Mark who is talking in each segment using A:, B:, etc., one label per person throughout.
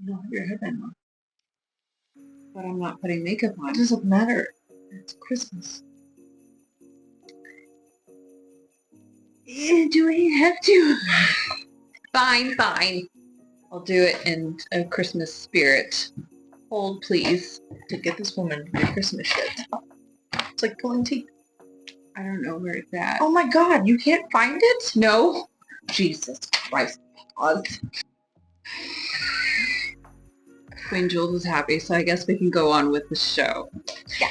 A: You don't have your headband on.
B: But I'm not putting makeup on.
A: It doesn't matter. It's Christmas.
B: Do I have to? Fine. I'll do it in a Christmas spirit. Hold, please.
A: To get this woman to do Christmas shit. It's like pulling teeth.
B: I don't know where it's at.
A: Oh my god, you can't find it?
B: No.
A: Jesus Christ. Pause.
B: Queen Jules is happy, so I guess we can go on with the show.
A: Yeah.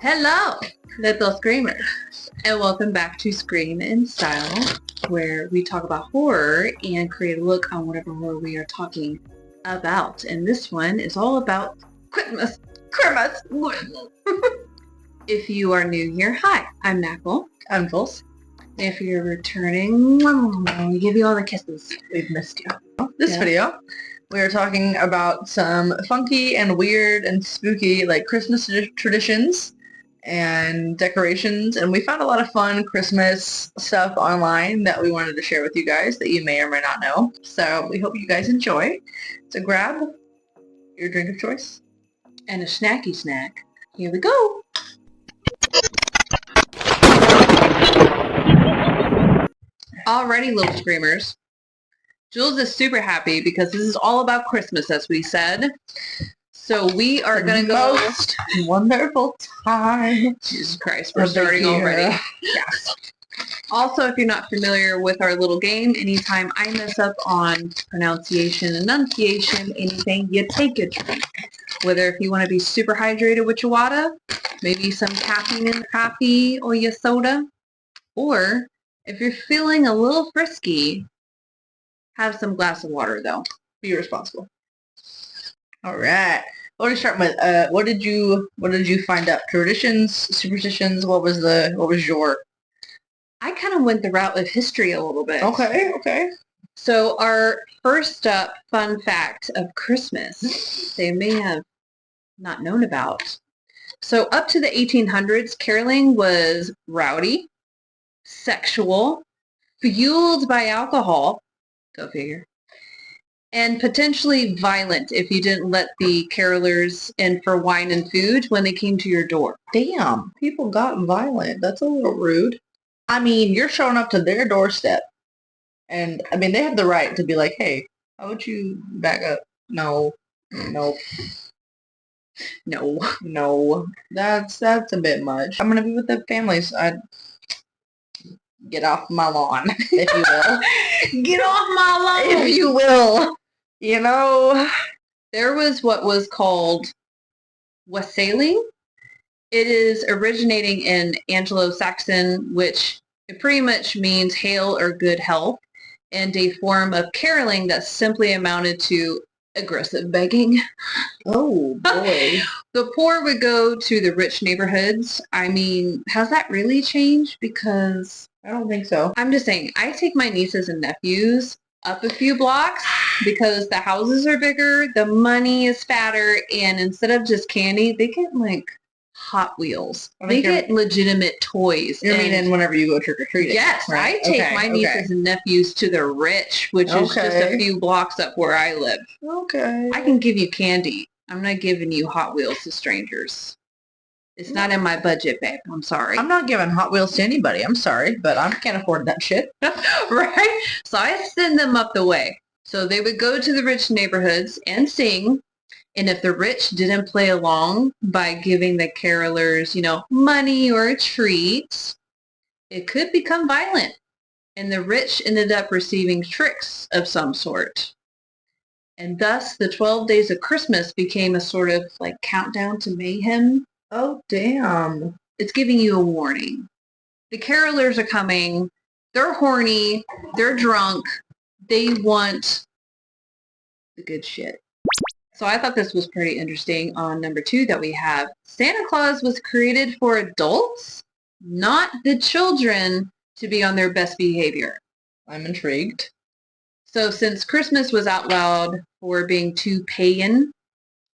B: Hello, little screamers, and welcome back to Scream in Style, where we talk about horror and create a look on whatever horror we are talking about. And this one is all about Christmas. If you are new here, hi, I'm Knackle.
A: I'm Pulse.
B: If you're returning, we give you all the kisses.
A: We've missed you. This video, we are talking about some funky and weird and spooky like Christmas traditions and decorations, and we found a lot of fun Christmas stuff online that we wanted to share with you guys that you may or may not know. So we hope you guys enjoy. So grab your drink of choice
B: and a snacky snack. Here we go. Alrighty, little screamers. Jules is super happy because this is all about Christmas, as we said. So we are going to go...
A: Most wonderful time.
B: Jesus Christ, we're starting already.
A: Yes.
B: Also, if you're not familiar with our little game, anytime I mess up on pronunciation, enunciation, anything, you take a drink. Whether if you want to be super hydrated with your water, maybe some caffeine in the coffee or your soda, or if you're feeling a little frisky, have some glass of water, though.
A: Be responsible. All right. What did you start with? What did you find out? Traditions, superstitions. What was your?
B: I kind of went the route of history a little bit.
A: Okay.
B: So our first up fun fact of Christmas, they may have not known about. So up to the 1800s, caroling was rowdy, sexual, fueled by alcohol, go figure, and potentially violent if you didn't let the carolers in for wine and food when they came to your door.
A: Damn, people got violent. That's a little rude. I mean, you're showing up to their doorstep, and I mean, they have the right to be like, hey, how would you back up? No. That's a bit much. I'm gonna be with the families. I'd get off my lawn, if you will.
B: Get off my lawn!
A: If you will. You know,
B: there was what was called wassailing. It is originating in Anglo-Saxon, which it pretty much means hail or good health, and a form of caroling that simply amounted to aggressive begging.
A: Oh, boy.
B: The poor would go to the rich neighborhoods. I mean, has that really changed? Because
A: I don't think so.
B: I'm just saying, I take my nieces and nephews up a few blocks because the houses are bigger, the money is fatter, and instead of just candy, they get like Hot Wheels. They get legitimate toys.
A: You mean whenever you go trick-or-treating?
B: Yes, right? I take my nieces and nephews to the Rich, which is just a few blocks up where I live.
A: Okay.
B: I can give you candy. I'm not giving you Hot Wheels to strangers. It's not in my budget, babe. I'm sorry.
A: I'm not giving Hot Wheels to anybody. I'm sorry, but I can't afford that shit.
B: Right? So I send them up the way. So they would go to the rich neighborhoods and sing. And if the rich didn't play along by giving the carolers, money or a treat, it could become violent. And the rich ended up receiving tricks of some sort. And thus, the 12 days of Christmas became a sort of like countdown to mayhem.
A: Oh, damn.
B: It's giving you a warning. The carolers are coming. They're horny. They're drunk. They want the good shit. So I thought this was pretty interesting on number 2 that we have. Santa Claus was created for adults, not the children to be on their best behavior.
A: I'm intrigued.
B: So since Christmas was outlawed for being too pagan,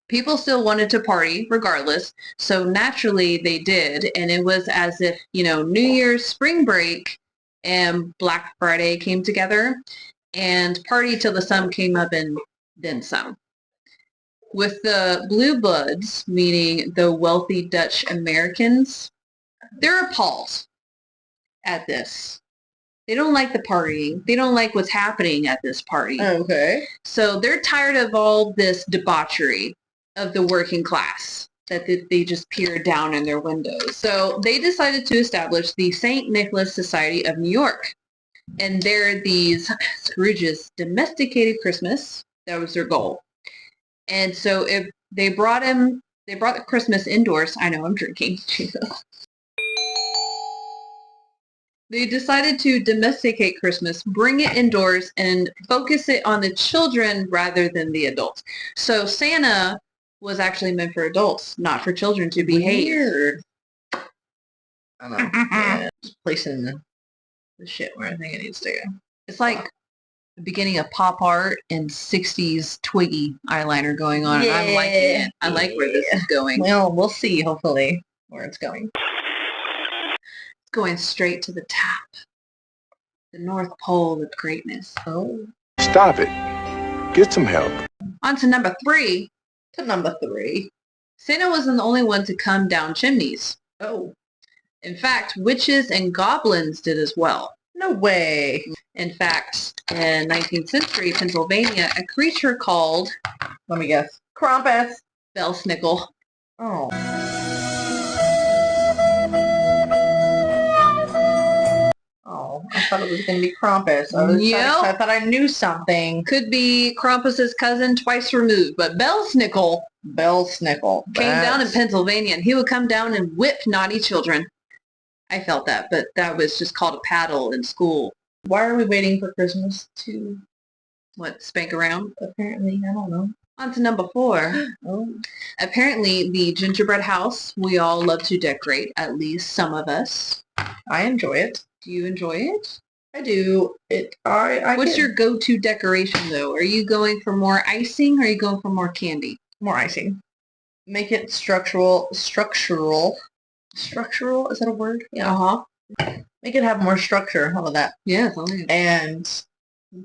B: people still wanted to party regardless. So naturally they did. And it was as if, New Year's spring break and Black Friday came together and party till the sun came up and then some. with the blue bloods, meaning the wealthy Dutch Americans, they're appalled at this. They don't like the partying. They don't like what's happening at this party.
A: Okay.
B: So they're tired of all this debauchery of the working class that they just peer down in their windows. So they decided to establish the St. Nicholas Society of New York. And they're these Scrooge's domesticated Christmas. That was their goal. And so if they brought the Christmas indoors. I know I'm drinking. Jesus. They decided to domesticate Christmas, bring it indoors, and focus it on the children rather than the adults. So Santa was actually meant for adults, not for children to behave.
A: Weird. I don't know. Yeah, just placing the shit where I think it needs to go.
B: It's like the beginning of pop art and 60s Twiggy eyeliner going on, and I'm liking it. I like where this is going.
A: Well, we'll see, hopefully, where it's going.
B: Going straight to the top. The North Pole of greatness.
A: Oh.
C: Stop it. Get some help.
B: On to number 3.
A: To number 3.
B: Santa wasn't the only one to come down chimneys.
A: Oh.
B: In fact, witches and goblins did as well.
A: No way.
B: In fact, in 19th century Pennsylvania, a creature called,
A: let me guess, Krampus.
B: Belsnickel.
A: Oh. Oh, I thought it was going to be Krampus. I thought I knew something.
B: Could be Krampus's cousin twice removed, but Belsnickel came down in Pennsylvania, and he would come down and whip naughty children. I felt that, but that was just called a paddle in school.
A: Why are we waiting for Christmas to...
B: What, spank around?
A: Apparently, I don't know.
B: On to number 4.
A: Oh.
B: Apparently, the gingerbread house, we all love to decorate, at least some of us.
A: I enjoy it.
B: Do you enjoy it?
A: I do.
B: What's your go-to decoration, though? Are you going for more icing, or are you going for more candy?
A: More icing. Make it structural. Structural? Is that a word? Yeah.
B: Uh-huh.
A: Make it have more structure. How about that?
B: Yeah.
A: And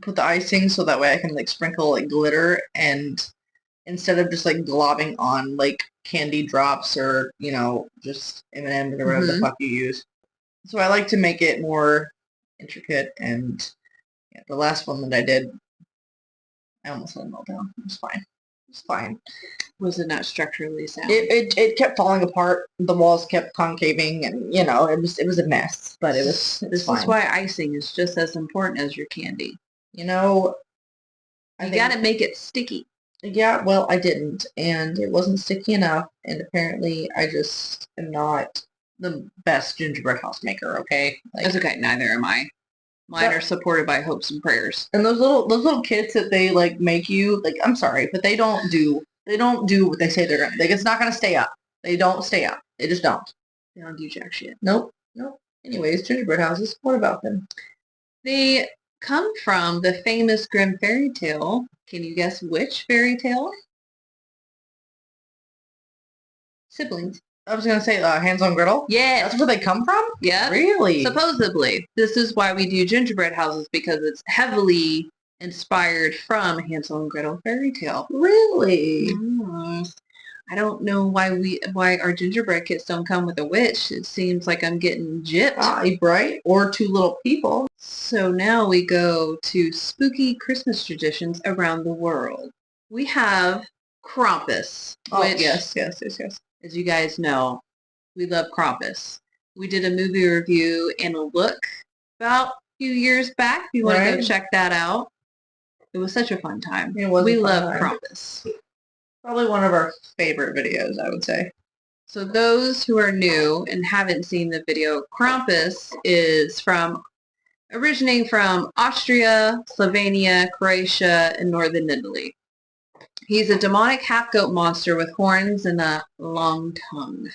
A: put the icing so that way I can like sprinkle like glitter, and instead of just like globbing on like candy drops or, you know, just M&M's or whatever the fuck you use. So I like to make it more intricate, and yeah, the last one that I did, I almost let it melt down. It was fine. It's fine.
B: Was it not structurally sound?
A: It kept falling apart. The walls kept concaving, and you know, it was a mess. But it was
B: This
A: fine.
B: is why icing is just as important as your candy.
A: You know,
B: You got to make it sticky.
A: Yeah, well, I didn't, and it wasn't sticky enough, and apparently I just am not the best gingerbread house maker. Okay, like,
B: That's okay. Neither am I. Mine are supported by hopes and prayers.
A: and those little kits that they like make you, like, I'm sorry, but they don't do what they say they're gonna. Like, it's not gonna stay up. They don't stay up. They just don't.
B: They don't do jack shit.
A: Nope. Anyways, gingerbread houses. What about them?
B: They come from the famous Grimm fairy tale. Can you guess which fairy tale? Siblings.
A: I was gonna say Hansel and Gretel.
B: Yes.
A: That's where they come from.
B: Yeah.
A: Really?
B: Supposedly. This is why we do gingerbread houses, because it's heavily inspired from Hansel and Gretel fairy tale.
A: Really?
B: Yes. I don't know why our gingerbread kits don't come with a witch. It seems like I'm getting gypped.
A: Right? Or two little people.
B: So now we go to spooky Christmas traditions around the world. We have Krampus, which,
A: yes.
B: as you guys know, we love Krampus. We did a movie review and a look about a few years back. If you want to go check that out. It was such a fun time.
A: It was.
B: We love Krampus.
A: Probably one of our favorite videos, I would say.
B: So those who are new and haven't seen the video, Krampus is originating from Austria, Slovenia, Croatia, and northern Italy. He's a demonic half-goat monster with horns and a long tongue.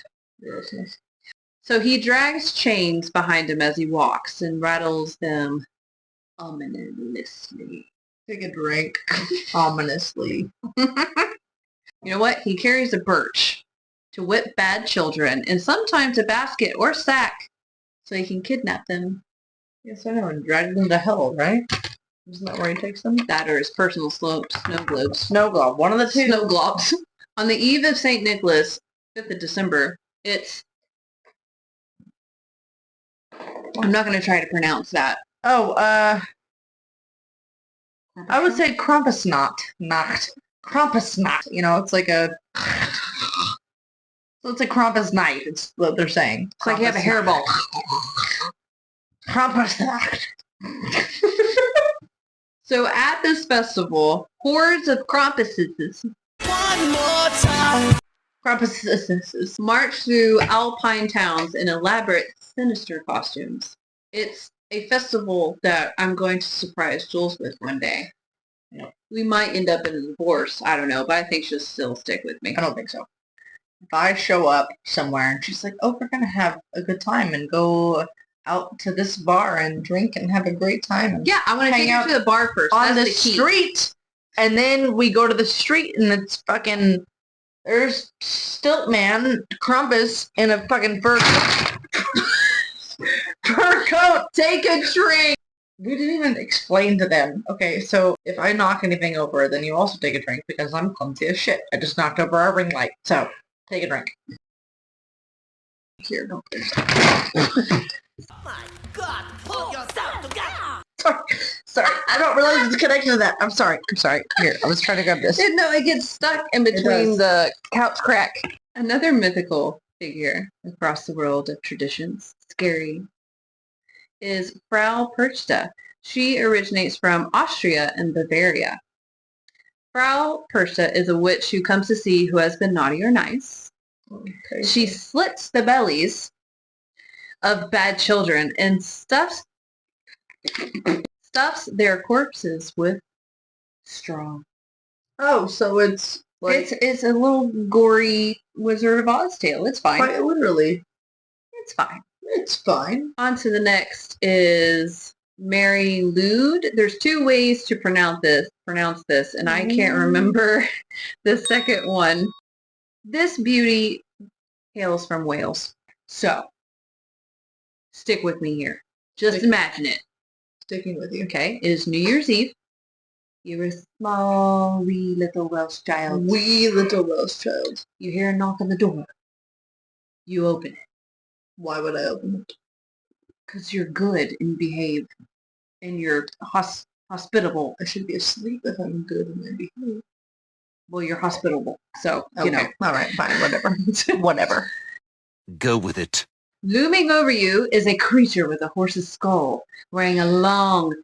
B: So he drags chains behind him as he walks and rattles them ominously.
A: Take a drink ominously.
B: You know what? He carries a birch to whip bad children, and sometimes a basket or sack so he can kidnap them.
A: Yes, I know, and drag them to hell, right? Isn't that where he takes them?
B: That or his personal snow globes.
A: Snow globe. One of the two.
B: Snow globes. On the eve of St. Nicholas, 5th of December, I'm not going to try to pronounce that.
A: Oh, I would say Krampusnacht. Krampusnacht. You know, it's like a... So it's a Krampus night. It's what they're saying.
B: It's like you have a hairball.
A: Krampusnacht.
B: So at this festival, hordes of Krampuses march through alpine towns in elaborate, sinister costumes. It's a festival that I'm going to surprise Jules with one day.
A: Yeah.
B: We might end up in a divorce. I don't know, but I think she'll still stick with me.
A: I don't think so. If I show up somewhere and she's like, oh, we're going to have a good time and go out to this bar and drink and have a great time.
B: Yeah, I want to take her to the bar first.
A: On
B: That's
A: the
B: the key.
A: street. And then we go to the street and it's fucking... There's Stiltman, Krampus, in a fucking fur coat.
B: Take a drink.
A: We didn't even explain to them. Okay, so if I knock anything over, then you also take a drink because I'm clumsy as shit. I just knocked over our ring light. So, take a drink. Here, don't
D: My God, pull yourself together.
A: Sorry. I don't realize the connection to that. I'm sorry. Here, I was trying to grab this.
B: No, it gets stuck in between the couch crack. Another mythical figure across the world of traditions, scary, is Frau Perchta. She originates from Austria and Bavaria. Frau Perchta is a witch who comes to see who has been naughty or nice.
A: Okay.
B: She slits the bellies of bad children and stuffs their corpses with straw.
A: Oh, so it's like...
B: It's a little gory Wizard of Oz tale. It's fine.
A: Quite literally.
B: It's fine.
A: It's fine.
B: On to the next is Mary Lude. There's two ways to pronounce this, and I can't remember the second one. This beauty hails from Wales. So, stick with me here. Just imagine it.
A: Sticking with you.
B: Okay, it is New Year's Eve. You're a small, wee little Welsh child.
A: Wee little Welsh child.
B: You hear a knock on the door. You open it.
A: Why would I open it?
B: Because you're good and behave. And you're hospitable.
A: I should be asleep if I'm good and I behave.
B: Well, you're hospitable. So,
A: Okay.
B: you know.
A: All right, fine, whatever. Whatever.
C: Go with it.
B: Looming over you is a creature with a horse's skull, wearing a long,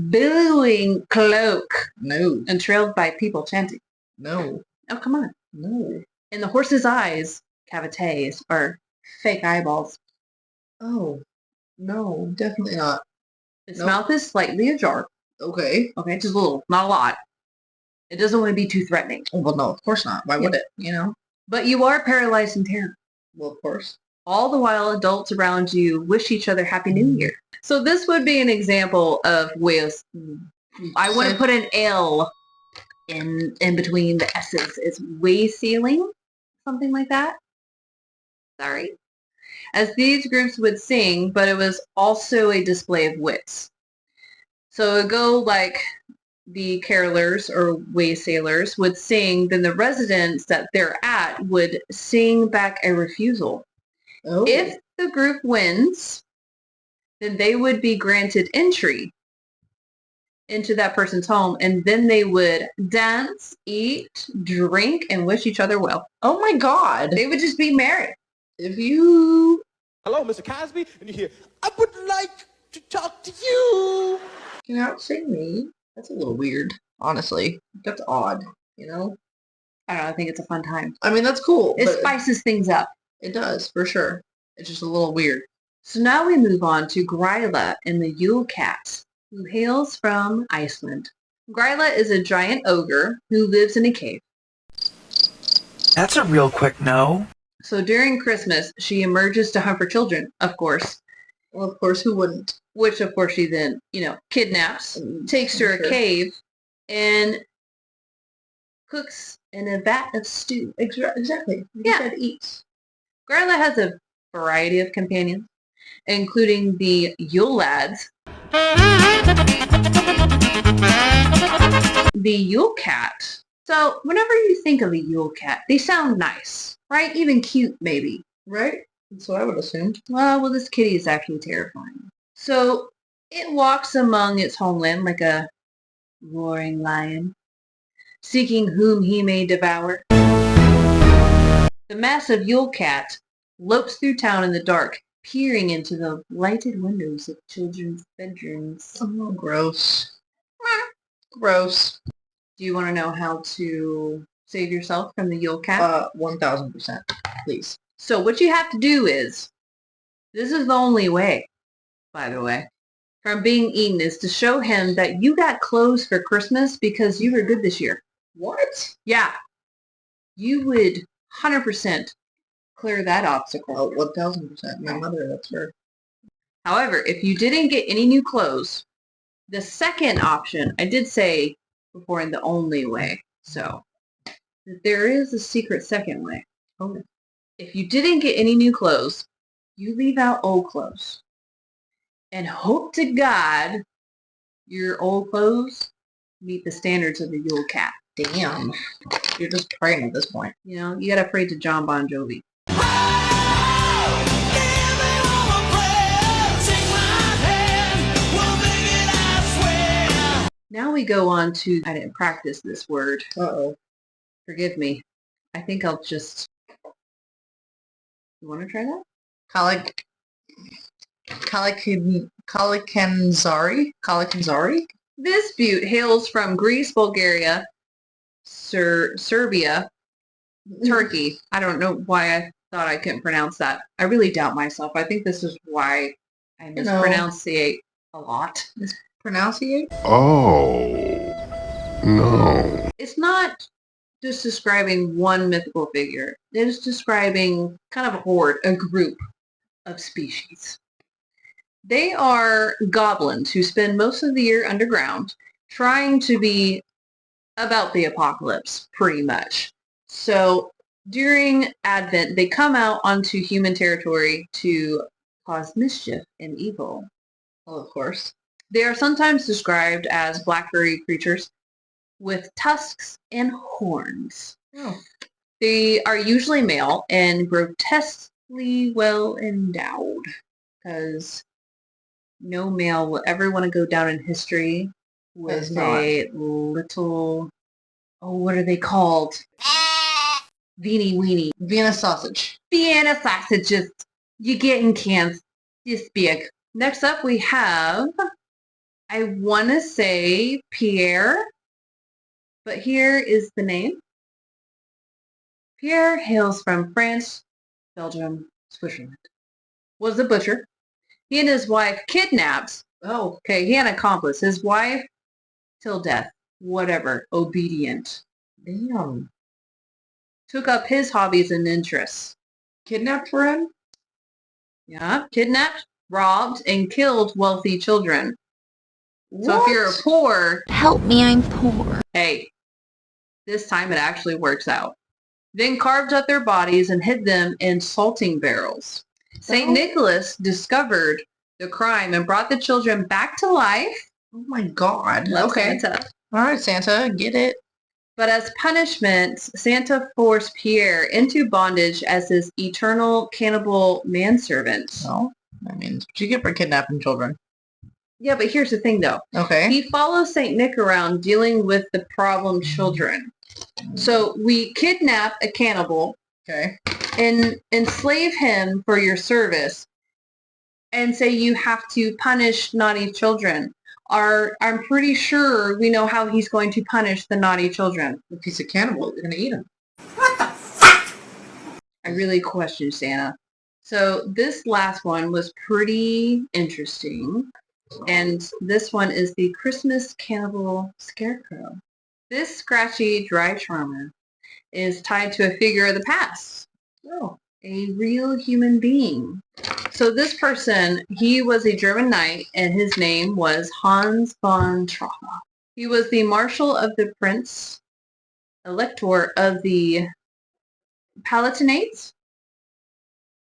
B: billowing cloak.
A: No.
B: And trailed by people chanting.
A: No.
B: Oh, come on.
A: No.
B: And the horse's eyes, cavities, are fake eyeballs.
A: Oh. No, definitely not.
B: Its mouth is slightly ajar.
A: Okay.
B: Okay, just a little, not a lot. It doesn't want to be too threatening.
A: Well, no, of course not. Why would it, you know?
B: But you are paralyzed in terror.
A: Well, of course.
B: All the while, adults around you wish each other Happy New Year. So this would be an example of Wales. I want to put an L in between the S's. It's way sealing, something like that. Sorry. As these groups would sing, but it was also a display of wits. So it would go like the carolers or waysailers would sing, then the residents that they're at would sing back a refusal.
A: Oh.
B: If the group wins, then they would be granted entry into that person's home, and then they would dance, eat, drink, and wish each other well.
A: Oh my God.
B: They would just be merry.
A: If you...
E: Hello, Mr. Cosby, and you hear, I would like to talk to you.
A: can outsing me, that's a little weird, honestly. That's odd, you know?
B: I don't know, I think it's a fun time.
A: I mean, that's cool.
B: It
A: but
B: spices things up.
A: it does, for sure. It's just a little weird.
B: So now we move on to Gryla and the Yule Cat, who hails from Iceland. Gryla is a giant ogre who lives in a cave.
F: That's a real quick no.
B: So during Christmas, she emerges to hunt for children, of course,
A: Well, of course, who wouldn't?
B: which of course she then, kidnaps, takes to her
A: Sure.
B: cave, and cooks in a vat of stew.
A: Exactly. You
B: Yeah.
A: said eats.
B: Gryla has a variety of companions, including the Yule Lads, the Yule Cat. So whenever you think of a Yule Cat, they sound nice, right? Even cute, maybe.
A: Right? That's what I would assume.
B: Well, this kitty is actually terrifying. So it walks among its homeland like a roaring lion, seeking whom he may devour. The massive Yule Cat lopes through town in the dark, peering into the lighted windows of children's bedrooms.
A: Oh, gross. Gross.
B: Do you want to know how to save yourself from the Yule Cat?
A: 1000%, please.
B: So what you have to do is, this is the only way, by the way, from being eaten, is to show him that you got clothes for Christmas because you were good this year.
A: What?
B: Yeah. You would 100% clear that obstacle.
A: Oh, 1000%. My mother, that's her.
B: However, if you didn't get any new clothes, the second option, I did say before in the only way, so there is a secret second way.
A: Oh.
B: If you didn't get any new clothes, you leave out old clothes and hope to God your old clothes meet the standards of the Yule Cat.
A: Damn. You're just praying at this point.
B: You know, you gotta pray to John Bon Jovi. Now we go on to, I didn't practice this word.
A: Uh-oh.
B: Forgive me. I think I'll just, you want to try that?
A: Kalikanzari?
B: This butte hails from Greece, Bulgaria, Serbia, Turkey. I don't know why I thought I couldn't pronounce that. I really doubt myself. I think this is why I mispronunciate a lot.
A: Pronunciate?
G: Oh, no.
B: It's not just describing one mythical figure. It is describing kind of a horde, a group of species. They are goblins who spend most of the year underground trying to be about the apocalypse, pretty much. So during Advent, they come out onto human territory to cause mischief and evil.
A: Well, of course.
B: They are sometimes described as black furry creatures with tusks and horns.
A: Oh.
B: They are usually male and grotesquely well endowed, because no male will ever want to go down in history with a little, oh, what are they called? Veenie weenie.
A: Vienna sausage.
B: Vienna sausages. You get in cans this big. Next up we have, I want to say Pierre, but here is the name. Pierre hails from France, Belgium, Switzerland. Was a butcher. He and his wife kidnapped. Oh, okay. He had an accomplice. His wife till death. Whatever. Obedient.
A: Damn.
B: Took up his hobbies and interests.
A: Kidnapped for him?
B: Yeah. Kidnapped, robbed, and killed wealthy children.
A: What?
B: So if you're poor,
H: help me, I'm poor.
B: hey, this time it actually works out. Then carved up their bodies and hid them in salting barrels. St. Nicholas discovered the crime and brought the children back to life.
A: Oh my God.
B: Love
A: Okay.
B: Santa.
A: All right, Santa, get it.
B: But as punishment, Santa forced Pierre into bondage as his eternal cannibal manservant.
A: No, I mean, that's what you get for kidnapping children.
B: Yeah, but here's the thing, though.
A: Okay.
B: He follows St. Nick around dealing with the problem children. So we kidnap a cannibal.
A: Okay.
B: And enslave him for your service and say you have to punish naughty children. I'm pretty sure we know how he's going to punish the naughty children.
A: If he's a cannibal, you're going to eat him.
B: I really question Santa. So this last one was pretty interesting. And this one is the Christmas Cannibal Scarecrow. This scratchy, dry charmer is tied to a figure of the past. Oh, a real human being. So this person, he was a German knight, and his name was Hans von Traube. He was the Marshal of the Prince Elector of the Palatinates,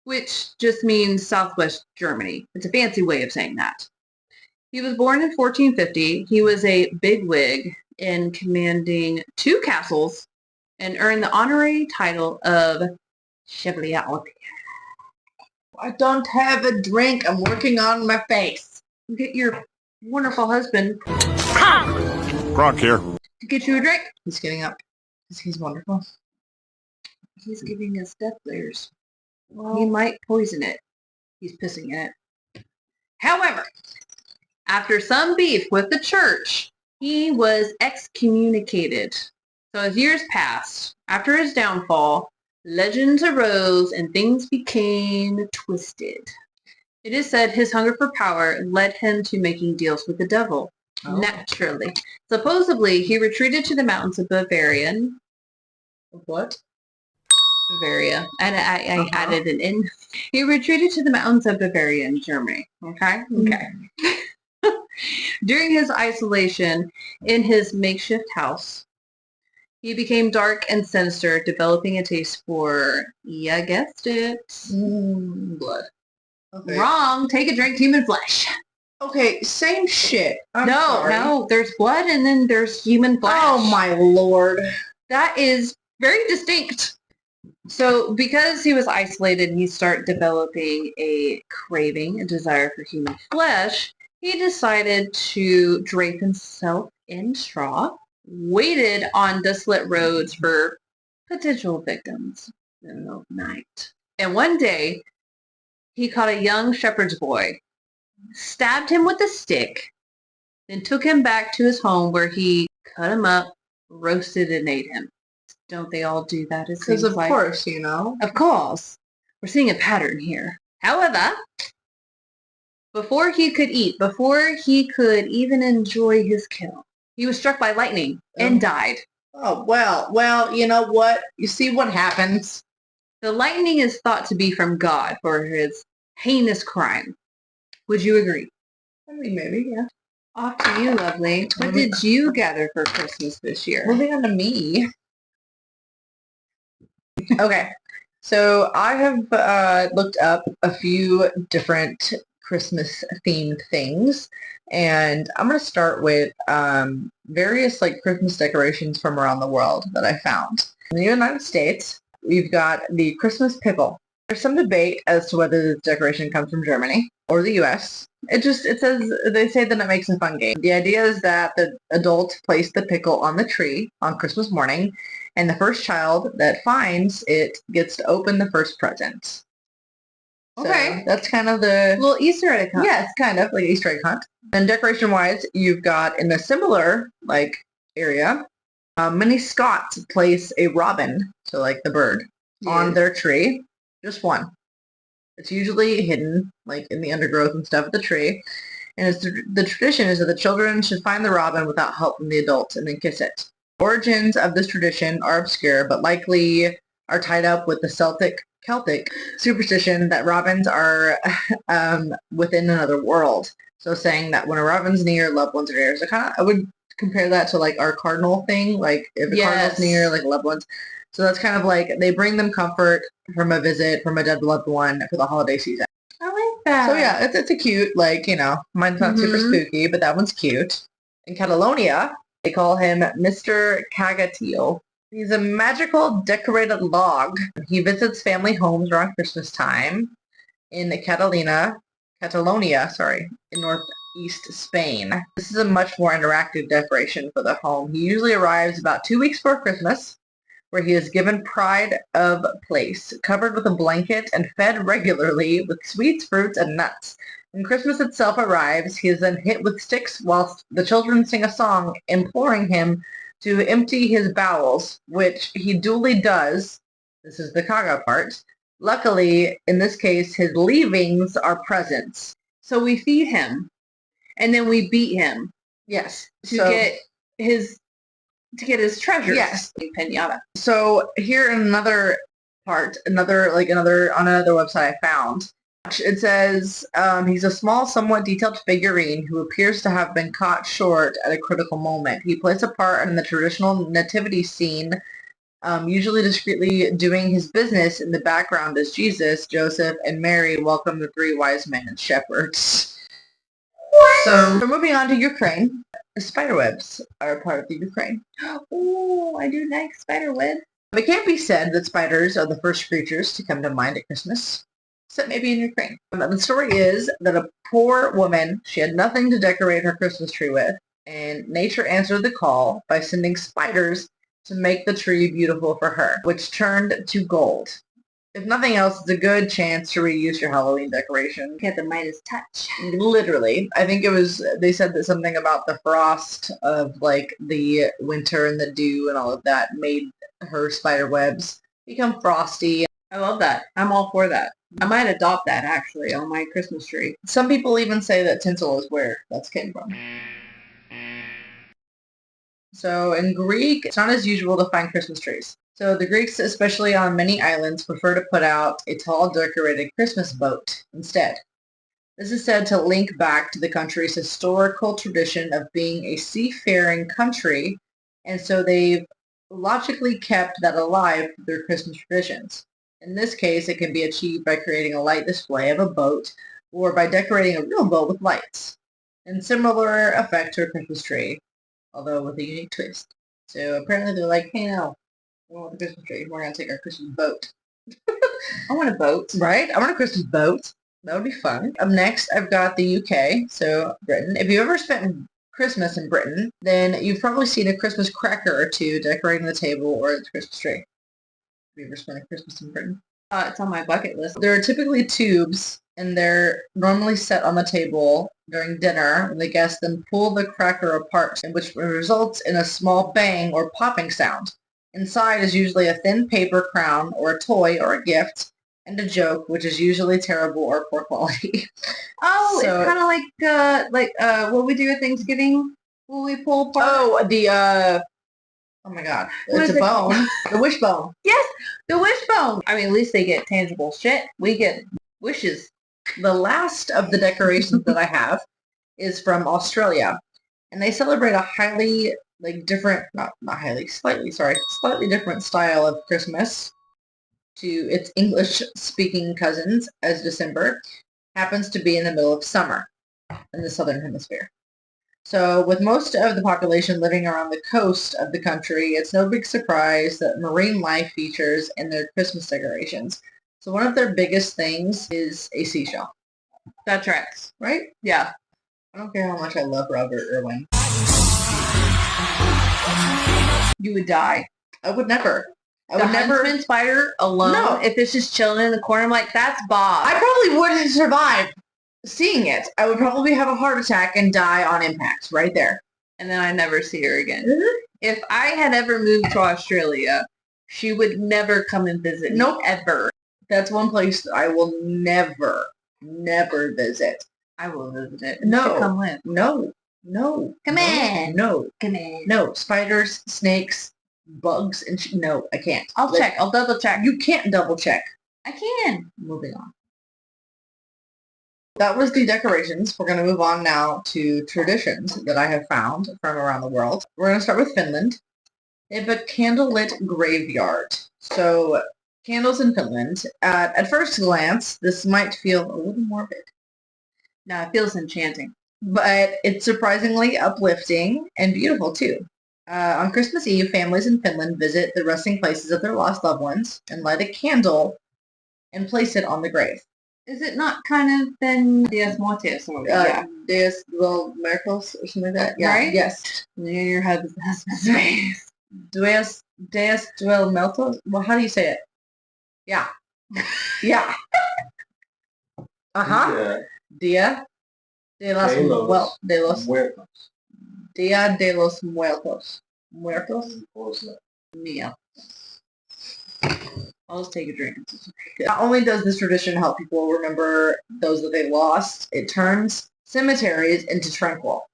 B: which just means Southwest Germany. It's a fancy way of saying that. He was born in 1450. He was a bigwig in commanding 2 castles and earned the honorary title of Chevalier.
A: I don't have a drink. I'm working on my face.
B: Get your wonderful husband
G: Gronk here.
B: to get you a drink.
A: He's getting up because he's wonderful.
B: He's giving us death glares. He might poison it. He's pissing in it. However, after some beef with the church, he was excommunicated. So as years passed, after his downfall, legends arose and things became twisted. It is said his hunger for power led him to making deals with the devil.
A: Oh.
B: Naturally. Supposedly, he retreated to the mountains of Bavaria.
A: What?
B: Bavaria. And I added an in. He retreated to the mountains of Bavaria in Germany. Okay? Okay. During his isolation in his makeshift house, he became dark and sinister, developing a taste for, yeah, guessed it, blood.
A: Okay.
B: Wrong. Take a drink, human flesh.
A: Okay, same shit. I'm sorry.
B: No. There's blood and then there's human flesh.
A: Oh my lord.
B: That is very distinct. So because he was isolated and he started developing a craving, a desire for human flesh, he decided to drape himself in straw, waited on desolate roads for potential victims in the middle of the night. And one day, he caught a young shepherd's boy, stabbed him with a stick, then took him back to his home where he cut him up, roasted, and ate him. Don't they all do that?
A: Because of course, you know.
B: Of course. We're seeing a pattern here. However, before he could eat, before he could even enjoy his kill, he was struck by lightning and died.
A: Oh, well, you know what? You see what happens?
B: The lightning is thought to be from God for his heinous crime. Would you agree?
A: I mean, maybe, yeah.
B: Off to you, lovely. What did you gather for Christmas this year?
A: Moving on to me. Okay, so I have looked up a few different Christmas-themed things, and I'm going to start with various like Christmas decorations from around the world that I found. In the United States, we've got the Christmas pickle. There's some debate as to whether this decoration comes from Germany or the U.S. It says, they say that it makes a fun game. The idea is that the adults place the pickle on the tree on Christmas morning, and the first child that finds it gets to open the first present.
B: Okay.
A: So that's kind of the...
B: A little Easter egg hunt.
A: Yeah, it's kind of like Easter egg hunt. And decoration-wise, you've got in a similar like area, many Scots place a robin, so like the bird, on their tree. Just one. It's usually hidden, like in the undergrowth and stuff of the tree. And it's the tradition is that the children should find the robin without help from the adults and then kiss it. Origins of this tradition are obscure, but likely are tied up with the Celtic superstition that robins are within another world. So saying that when a robin's near, loved ones are near. So I would compare that to like our cardinal thing, like if a cardinal's near, like loved ones. So that's kind of like they bring them comfort from a visit from a dead loved one for the holiday season.
B: I like that.
A: So yeah, it's a cute, like, you know, mine's not super spooky, but that one's cute. In Catalonia, they call him Mr. Cagatil. He's a magical decorated log. He visits family homes around Christmas time in Catalonia, in northeast Spain. This is a much more interactive decoration for the home. He usually arrives about 2 weeks before Christmas, where he is given pride of place, covered with a blanket and fed regularly with sweets, fruits, and nuts. When Christmas itself arrives, he is then hit with sticks whilst the children sing a song imploring him to empty his bowels, which he duly does. This is the caga part. Luckily, in this case, his leavings are presents.
B: So we feed him, and then we beat him.
A: Yes.
B: To get his treasures.
A: Yes.
B: Pinata.
A: So here in another part, on another website I found, it says he's a small, somewhat detailed figurine who appears to have been caught short at a critical moment. He plays a part in the traditional nativity scene, usually discreetly doing his business in the background as Jesus, Joseph, and Mary welcome the 3 wise men and shepherds. So we're moving on to Ukraine. Spiderwebs are part of the Ukraine. Oh, I do like spiderwebs. It can't be said that spiders are the first creatures to come to mind at Christmas, except maybe in Ukraine. The story is that a poor woman, she had nothing to decorate her Christmas tree with, and nature answered the call by sending spiders to make the tree beautiful for her, which turned to gold. If nothing else, it's a good chance to reuse your Halloween decoration.
B: Get the Midas touch.
A: Literally. I think they said that something about the frost of like the winter and the dew and all of that made her spider webs become frosty.
B: I love that. I'm all for that. I might adopt that actually on my Christmas tree.
A: Some people even say that tinsel is where that's came from. So in Greek, it's not as usual to find Christmas trees. So the Greeks, especially on many islands, prefer to put out a tall decorated Christmas boat instead. This is said to link back to the country's historical tradition of being a seafaring country, and so they've logically kept that alive through their Christmas traditions. In this case, it can be achieved by creating a light display of a boat or by decorating a real boat with lights. And similar effect to a Christmas tree, although with a unique twist. So apparently they're like, hey, no, we don't want the Christmas tree. We're going to take our Christmas boat.
B: I want a boat.
A: Right? I want a Christmas boat. That would be fun. Up next, I've got the UK, so Britain. If you ever spent Christmas in Britain, then you've probably seen a Christmas cracker or two decorating the table or the Christmas tree. Have you ever spent a Christmas in Britain?
B: It's on my bucket list.
A: There are typically tubes, and they're normally set on the table during dinner when the guests then pull the cracker apart, which results in a small bang or popping sound. Inside is usually a thin paper crown or a toy or a gift, and a joke, which is usually terrible or poor quality.
B: Oh,
A: So-
B: it's kind of like what we do at Thanksgiving when we pull apart.
A: Oh, oh my god,
B: What
A: it's
B: is
A: a
B: it
A: bone.
B: called?
A: The wishbone.
B: Yes, the wishbone. I mean, at least they get tangible shit. We get wishes.
A: The last of the decorations that I have is from Australia, and they celebrate a highly different, slightly different style of Christmas to its English-speaking cousins, as December happens to be in the middle of summer in the southern hemisphere. So with most of the population living around the coast of the country, it's no big surprise that marine life features in their Christmas decorations. So one of their biggest things is a seashell,
B: That tracks.
A: right?
B: Yeah.
A: I don't care how much I love Robert Irwin.
B: You would die.
A: I would never. I
B: The
A: would never.
B: huntsman spider alone,
A: No.
B: if it's just chilling in the corner, I'm like, that's Bob.
A: I probably wouldn't survive seeing it. I would probably have a heart attack and die on impact right there.
B: And then I never see her again. If I had ever moved to Australia, she would never come and visit me,
A: Nope.
B: ever.
A: That's one place that I will never visit.
B: I will visit it.
A: No.
B: You should come live.
A: No.
B: Come
A: no,
B: in.
A: No.
B: Come in.
A: No. Spiders, snakes, bugs, and no, I can't.
B: I'll check. I'll double check.
A: You can't double check.
B: I can.
A: Moving on. That was the decorations. We're going to move on now to traditions that I have found from around the world. We're going to start with Finland. They have a candlelit graveyard. So candles in Finland. At first glance, this might feel a little morbid,
B: No, it feels enchanting.
A: but it's surprisingly uplifting and beautiful too. On Christmas Eve, families in Finland visit the resting places of their lost loved ones and light a candle and place it on the grave.
B: Is it not kind of then Dias Mortis or yeah.
A: Deus Duel Miracles or something like that. Yeah.
B: Right?
A: Yes.
B: Near your husband's face.
A: Deus Duel Miracles. Well, how do you say it? Yeah. Yeah. Uh-huh.
G: Yeah.
A: Dia de los
G: Muertos.
A: Dia de los Muertos. Muertos?
B: Mia. I'll just take a drink.
A: Not only does this tradition help people remember those that they lost, it turns cemeteries into tranquil,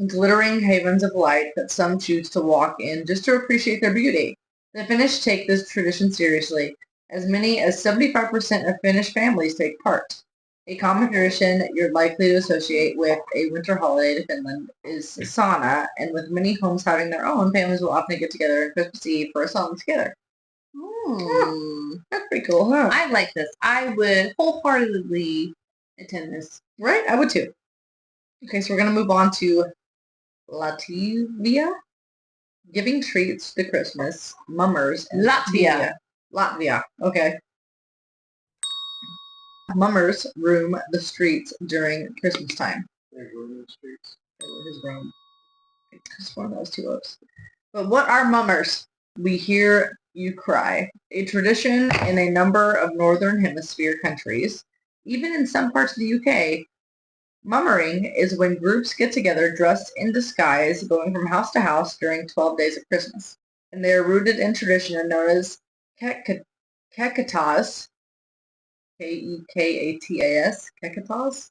A: glittering havens of light that some choose to walk in just to appreciate their beauty. The Finnish take this tradition seriously. As many as 75% of Finnish families take part. A common tradition you're likely to associate with a winter holiday to Finland is sauna, and with many homes having their own, families will often get together on Christmas Eve for a sauna together. That's pretty cool, huh?
B: I like this. I would wholeheartedly attend this.
A: Right? I would too. Okay, so we're going to move on to Latvia, giving treats to Christmas, mummers, and
B: Latvia.
A: Latvia, okay. Mummers roam the streets during Christmas time. They roam the streets. His room. Just one of those two ups. But what are mummers? We hear you cry. A tradition in a number of Northern Hemisphere countries, even in some parts of the UK. Mummering is when groups get together dressed in disguise, going from house to house during 12 days of Christmas. And they are rooted in tradition and known as Kekatas, Kekatas, Kekatas.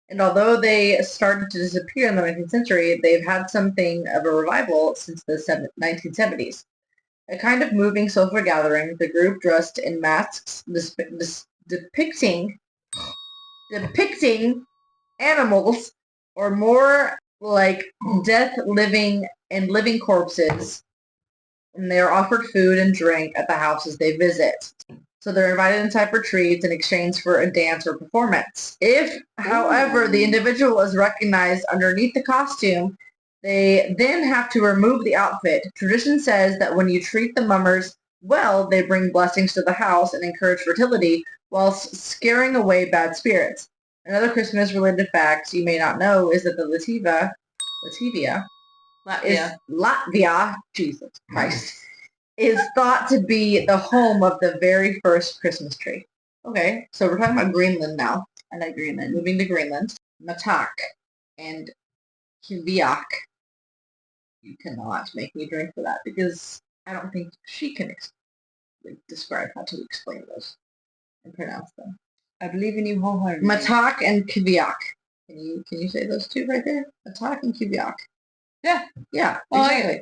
A: And although they started to disappear in the 19th century, they've had something of a revival since the 1970s. A kind of moving social gathering, the group dressed in masks depicting animals or more like living corpses, and they are offered food and drink at the houses they visit. So they're invited inside for treats in exchange for a dance or performance. If, however, the individual is recognized underneath the costume, they then have to remove the outfit. Tradition says that when you treat the mummers well, they bring blessings to the house and encourage fertility whilst scaring away bad spirits. Another Christmas-related fact you may not know is that the Latvia, Jesus Christ, is thought to be the home of the very first Christmas tree. Okay, so we're talking about Greenland now. I like Greenland. Moving to Greenland. Matak and Kviak. You cannot make me drink for that because I don't think she can describe how to explain those and pronounce them.
B: I believe in you wholeheartedly.
A: Matak and Kviak. Can you say those two right there? Matak and Kviak.
B: Yeah.
A: Yeah,
B: Oh,
A: exactly.
B: yeah.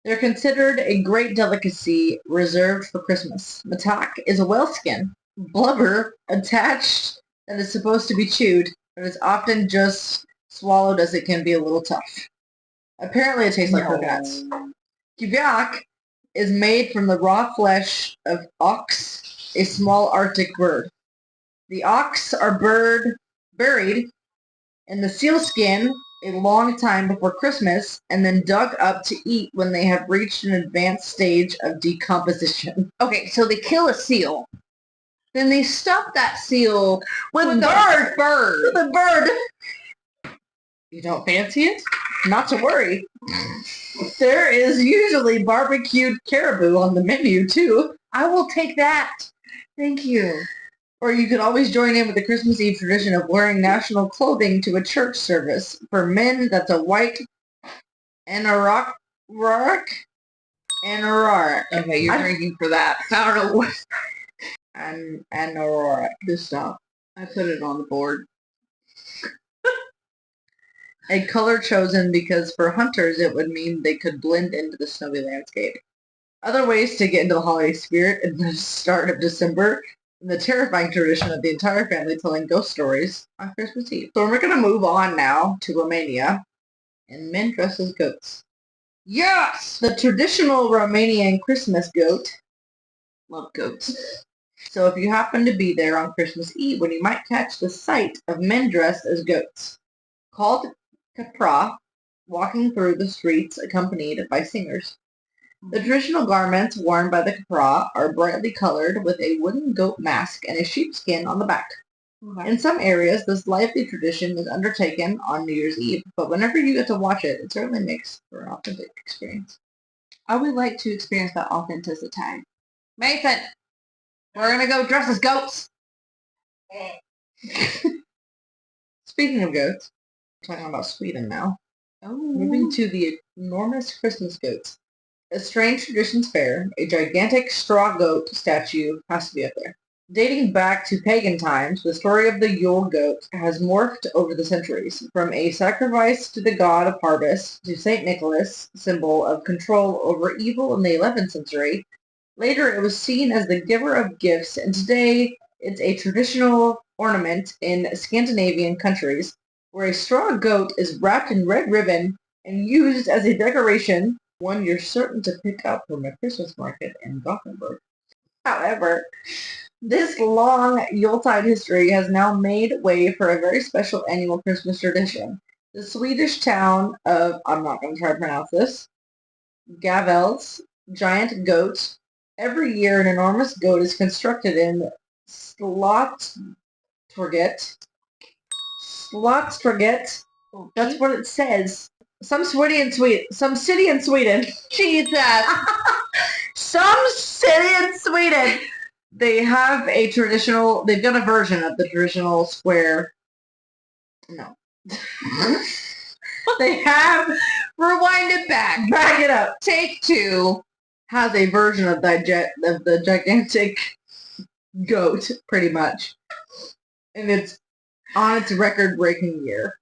A: They're considered a great delicacy reserved for Christmas. Matak is a whale-skin, blubber attached that is supposed to be chewed, but is often just swallowed as it can be a little tough. Apparently it tastes like coconuts. Kviak is made from the raw flesh of ox, a small Arctic bird. The ox are buried in the seal skin a long time before Christmas and then dug up to eat when they have reached an advanced stage of decomposition.
B: Okay, so they kill a seal. Then they stuff that seal
A: With
B: a
A: bird!
B: bird.
A: With a bird! You don't fancy it? Not to worry. There is usually barbecued caribou on the menu, too.
B: I will take that. Thank you.
A: Or you could always join in with the Christmas Eve tradition of wearing national clothing to a church service. For men, that's a white anorak.
B: Okay, you're drinking for that. I don't know what.
A: Anorak.
B: Just stop. I put it on the board.
A: A color chosen because for hunters it would mean they could blend into the snowy landscape. Other ways to get into the holiday spirit at the start of December, the terrifying tradition of the entire family telling ghost stories on Christmas Eve. So we're going to move on now to Romania, and men dress as goats. Yes! The traditional Romanian Christmas goat.
B: Love goats.
A: So if you happen to be there on Christmas Eve, when you might catch the sight of men dressed as goats, called capra, walking through the streets accompanied by singers. The traditional garments worn by the capra are brightly colored with a wooden goat mask and a sheepskin on the back.
B: Okay.
A: In some areas, this lively tradition is undertaken on New Year's Eve, but whenever you get to watch it, it certainly makes for an authentic experience.
B: I would like to experience that authenticity. Mason, we're going to go dress as goats.
A: Speaking of goats, we're talking about Sweden now.
B: Oh.
A: Moving to the enormous Christmas goats. A strange traditions fair, a gigantic straw goat statue has to be up there. Dating back to pagan times, the story of the Yule goat has morphed over the centuries, from a sacrifice to the god of harvest to St. Nicholas, symbol of control over evil in the 11th century. Later, it was seen as the giver of gifts, and today it's a traditional ornament in Scandinavian countries, where a straw goat is wrapped in red ribbon and used as a decoration, one you're certain to pick up from a Christmas market in Gothenburg. However, this long Yuletide history has now made way for a very special annual Christmas tradition. The Swedish town of, I'm not going to try to pronounce this, Gavel's giant goat. Every year, an enormous goat is constructed in Slottstorget. That's what it says. Some city in Sweden. Jesus. Some city in Sweden. They have they've done a version of the traditional square. No. They have,
B: Rewind it back.
A: back it up,
B: Take two.
A: has a version of the gigantic goat, pretty much. And it's on its record-breaking year.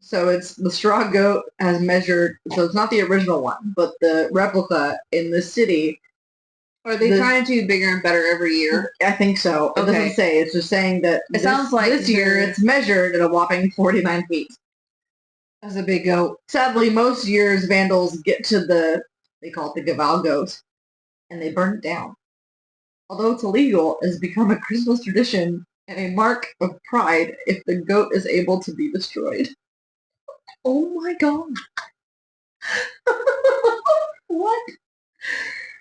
A: So it's the straw goat has measured, so it's not the original one, but the replica in the city.
B: Are they trying to do bigger and better every year?
A: I think so. It
B: Okay.
A: doesn't say. It's just saying that
B: Sounds like
A: this year it's measured at a whopping 49 feet.
B: That's a big goat.
A: Sadly, most years vandals get to they call it the Gaval goat, and they burn it down. Although it's illegal, it has become a Christmas tradition and a mark of pride if the goat is able to be destroyed. Oh my god. What?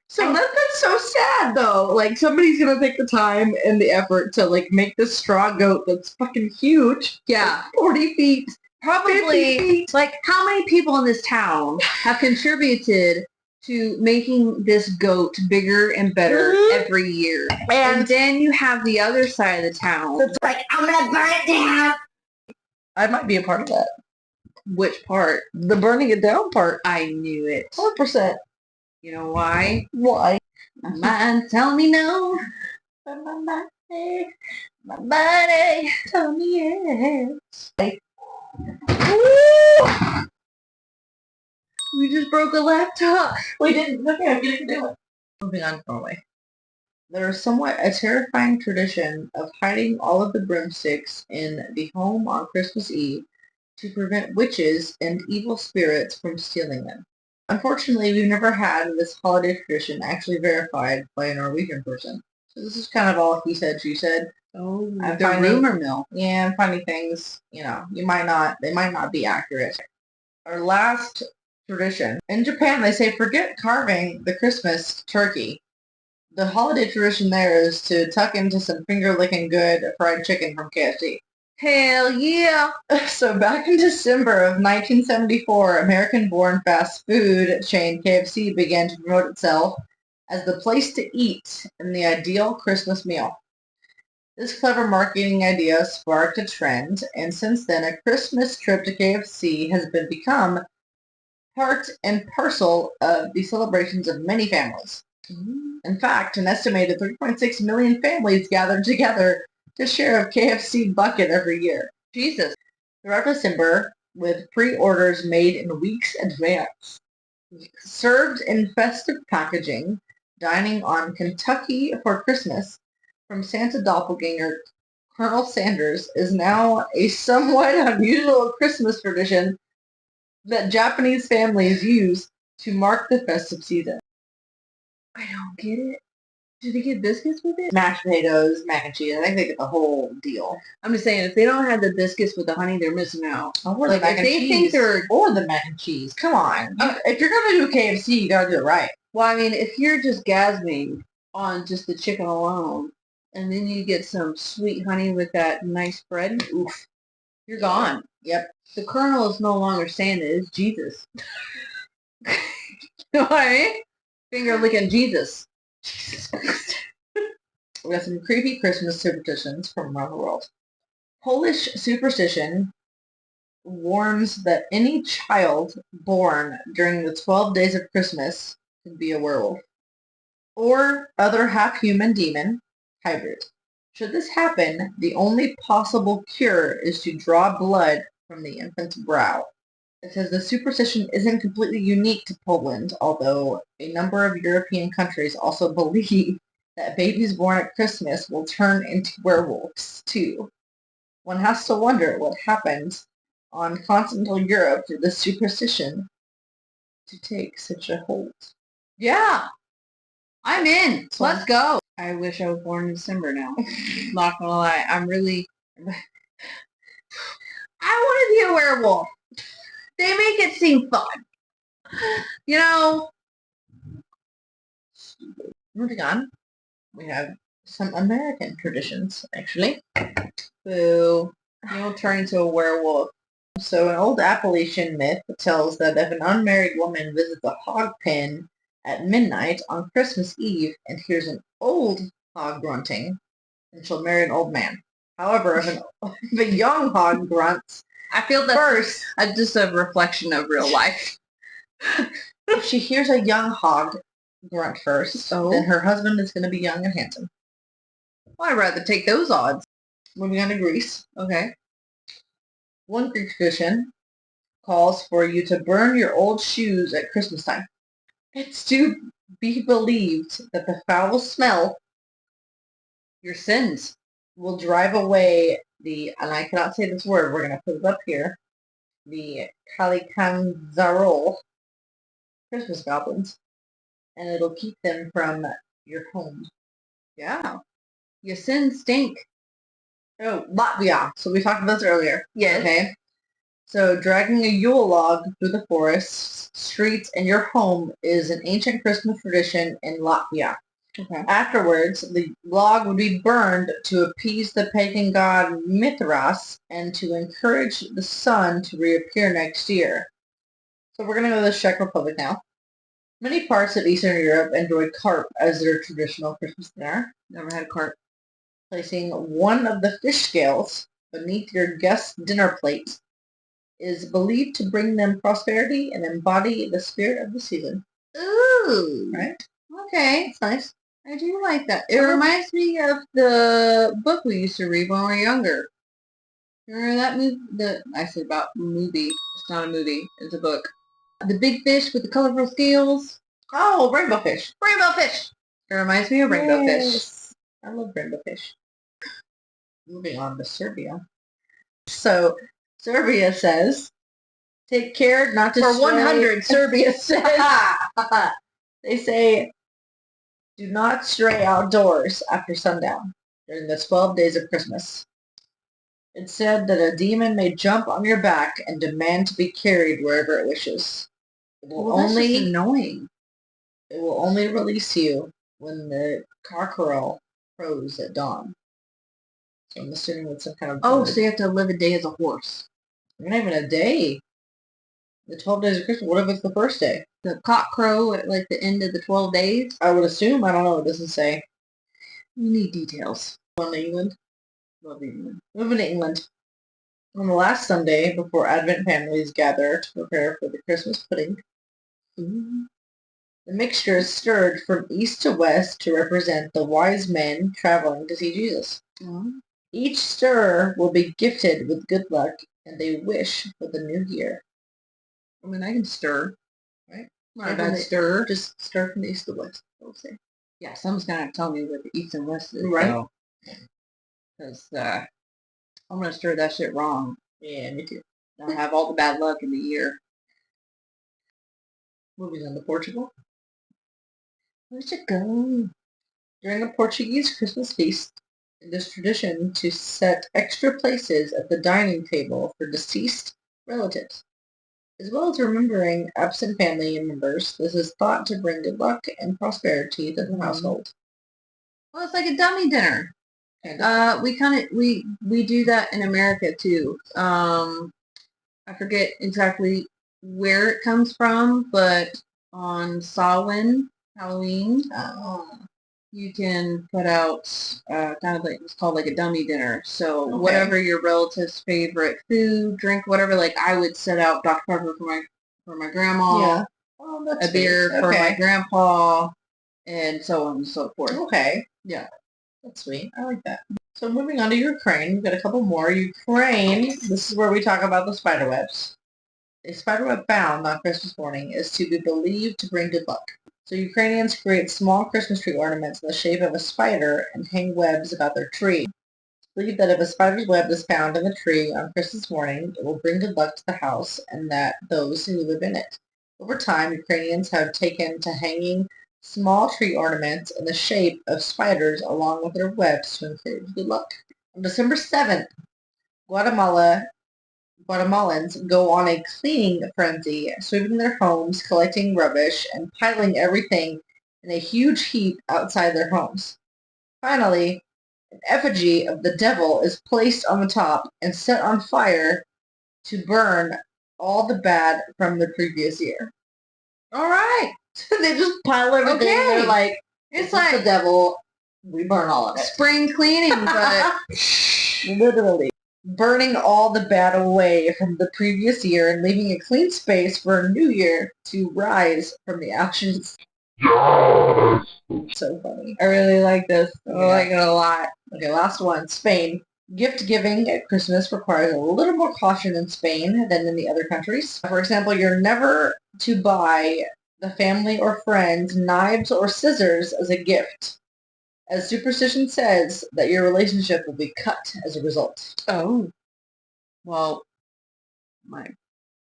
A: So that's so sad though. Like somebody's gonna take the time and the effort to like make this straw goat that's fucking huge.
B: Yeah.
A: 40 feet. 50
B: Probably,
A: feet.
B: like, how many people in this town have contributed to making this goat bigger and better every year? And then you have the other side of the town.
A: It's like, I'm gonna burn it down. I might be a part of that.
B: Which part?
A: The burning it down part.
B: I knew it.
A: 100%.
B: You know why?
A: Why?
B: My mind tell me no.
A: My body tell me yes.
B: We just broke a laptop.
A: We didn't. Okay, we didn't do it. Moving on to Norway. There is somewhat a terrifying tradition of hiding all of the broomsticks in the home on Christmas Eve to prevent witches and evil spirits from stealing them. Unfortunately, we've never had this holiday tradition actually verified by a Norwegian person. So this is kind of all he said, she said.
B: Oh,
A: I'm
B: the
A: finding-
B: rumor mill.
A: Yeah, I'm finding things, they might not be accurate. Our last tradition. In Japan, they say forget carving the Christmas turkey. The holiday tradition there is to tuck into some finger-licking good fried chicken from KFC.
B: Hell yeah.
A: So back in December of 1974, American-born fast food chain KFC began to promote itself as the place to eat and the ideal Christmas meal. This clever marketing idea sparked a trend, and since then a Christmas trip to KFC has become part and parcel of the celebrations of many families. In fact, an estimated 3.6 million families gathered together to share a KFC bucket every year.
B: Jesus.
A: Throughout December, with pre-orders made in weeks advance. Served in festive packaging, dining on Kentucky for Christmas from Santa doppelganger Colonel Sanders is now a somewhat unusual Christmas tradition that Japanese families use to mark the festive season.
B: I don't get it. Do they get biscuits with it?
A: Mashed potatoes, mac and cheese. I think they get the whole deal.
B: I'm just saying, if they don't have the biscuits with the honey, they're missing out.
A: Or
B: Like,
A: the mac
B: if
A: and
B: they
A: cheese.
B: think they're-
A: Or the mac and cheese. Come on. If you're going to do KFC, you got to do it right.
B: Well, I mean, if you're just gasming on just the chicken alone, and then you get some sweet honey with that nice bread, oof, you're gone.
A: Yep.
B: The Colonel is no longer Santa, it's Jesus. You know what I mean? Finger licking Jesus.
A: Jesus Christ. We got some creepy Christmas superstitions from around the world. Polish superstition warns that any child born during the 12 days of Christmas could be a werewolf or other half-human demon hybrid. Should this happen, the only possible cure is to draw blood from the infant's brow. It says the superstition isn't completely unique to Poland, although a number of European countries also believe that babies born at Christmas will turn into werewolves, too. One has to wonder what happened on continental Europe for this superstition to take such a hold.
B: Yeah. I'm in.
A: So-
B: Let's go. I wish I was born in December now. Not gonna lie. I want to be a werewolf. They make it seem fun. You know,
A: Moving on, we have some American traditions, actually. So, you'll turn into a werewolf. So, an old Appalachian myth tells that if an unmarried woman visits a hog pen at midnight on Christmas Eve and hears an old hog grunting, then she'll marry an old man. However, if a young hog grunts
B: I feel that's
A: first,
B: just a reflection of real life.
A: if she hears a young hog grunt first, then her husband is going to be young and handsome.
B: Well, I'd rather take those odds.
A: Moving on to Greece.
B: Okay.
A: One Greek tradition calls for you to burn your old shoes at Christmas time. It's to be believed that the foul smell, your sins, will drive away and I cannot say this word, we're going to put it up here, the Kalikanzarol Christmas goblins, and it'll keep them from your home.
B: Yeah. Your sins stink.
A: Oh, Latvia. So we talked about this earlier.
B: Yes.
A: Okay. So dragging a Yule log through the forests, streets, and your home is an ancient Christmas tradition in Latvia.
B: Okay.
A: Afterwards, the log would be burned to appease the pagan god Mithras and to encourage the sun to reappear next year. So we're going to go to the Czech Republic now. Many parts of Eastern Europe enjoy carp as their traditional Christmas dinner.
B: Never had a carp.
A: Placing one of the fish scales beneath your guest's dinner plate is believed to bring them prosperity and embody the spirit of the season.
B: Ooh.
A: Right?
B: Okay.
A: It's nice.
B: I do like that. It reminds me of the book we used to read when we were younger. Remember that movie? I said about movie. It's not a movie. It's a book. The big fish with the colorful scales.
A: Oh, rainbow fish.
B: Rainbow fish. It reminds me of rainbow fish.
A: Yes. I love rainbow fish. Moving on to Serbia. So, Serbia says, take care not to
B: For
A: stray.
B: 100, Serbia says.
A: They say, do not stray outdoors after sundown during the 12 days of Christmas. It's said that a demon may jump on your back and demand to be carried wherever it wishes. It will
B: That's just annoying.
A: It will only release you when the cockerel crows at dawn. So I'm assuming it's some kind of
B: Oh,
A: bird.
B: so you have to live a day as a horse.
A: Not even a day. The 12 days of Christmas. What if it's the first day?
B: The cock crow at like the end of the 12 days.
A: I would assume. I don't know. It doesn't say.
B: We need details.
A: On England.
B: Love England.
A: Moving to England. On the last Sunday before Advent families gather to prepare for the Christmas pudding, the mixture is stirred from east to west to represent the wise men traveling to see Jesus. Each stirrer will be gifted with good luck and a wish for the new year.
B: I mean, I can stir.
A: Right?
B: Not a bad stir.
A: Just stir from east to west, I will say.
B: Yeah, someone's going to tell me what the east and west is.
A: Right.
B: Because I'm going to stir that shit wrong.
A: Yeah, me too.
B: I'll have all the bad luck in the year.
A: Moving on to Portugal.
B: Where'd you go?
A: During a Portuguese Christmas feast, it is tradition to set extra places at the dining table for deceased relatives. As well as remembering absent family members, this is thought to bring good luck and prosperity to the household.
B: Well, it's like a dummy dinner. We do that in America too. I forget exactly where it comes from, but on Samhain, Halloween, you can put out kind of like it's called like a dummy dinner. So whatever your relative's favorite food, drink, whatever. Like I would set out Dr. Pepper for my grandma,
A: Yeah. Oh, that's
B: a beer
A: sweet.
B: for my grandpa, and so on and so forth.
A: Okay.
B: Yeah.
A: That's sweet. I like that. So moving on to Ukraine, we've got a couple more. Ukraine, this is where we talk about the spider webs. A spider web found on Christmas morning is to be believed to bring good luck. So Ukrainians create small Christmas tree ornaments in the shape of a spider and hang webs about their tree. It's believed that if a spider's web is found in the tree on Christmas morning, it will bring good luck to the house and that those who live in it. Over time, Ukrainians have taken to hanging small tree ornaments in the shape of spiders along with their webs to encourage good luck. On December 7th, Guatemala Guatemalans go on a cleaning frenzy, sweeping their homes, collecting rubbish, and piling everything in a huge heap outside their homes. Finally, an effigy of the devil is placed on the top and set on fire to burn all the bad from the previous year. All right. They just pile everything.
B: Okay.
A: They're like,
B: It's
A: this is the
B: like
A: devil. We burn all of it.
B: spring cleaning, but
A: Literally. Burning all the bad away from the previous year and leaving a clean space for a new year to rise from the ashes. So funny.
B: I really like this. I like it a lot.
A: Okay, last one. Spain. Gift giving at Christmas requires a little more caution in Spain than in the other countries. For example, you're never to buy the family or friends knives or scissors as a gift, as superstition says that your relationship will be cut as a result.
B: Oh. Well, might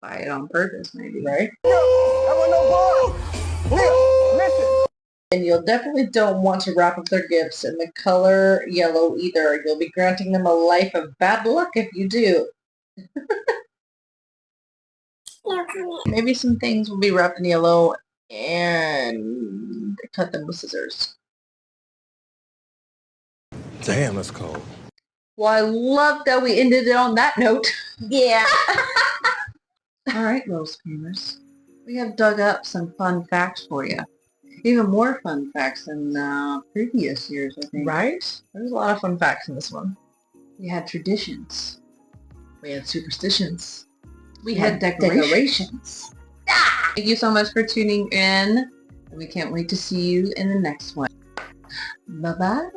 B: buy it on purpose, maybe.
A: Right?
E: I want no more. Listen.
A: And you'll definitely don't want to wrap up their gifts in the color yellow either. You'll be granting them a life of bad luck if you do.
H: No comment.
A: Maybe some things will be wrapped in yellow and cut them with scissors.
E: Damn, that's cold.
B: Well, I love that we ended it on that note.
A: Yeah.
B: All right, little screamers. We have dug up some fun facts for you. Even more fun facts than previous years, I think.
A: Right? There's a lot of fun facts in this one.
B: We had traditions.
A: We had superstitions.
B: We had decorations. Thank you so much for tuning in. We can't wait to see you in the next one. Bye-bye.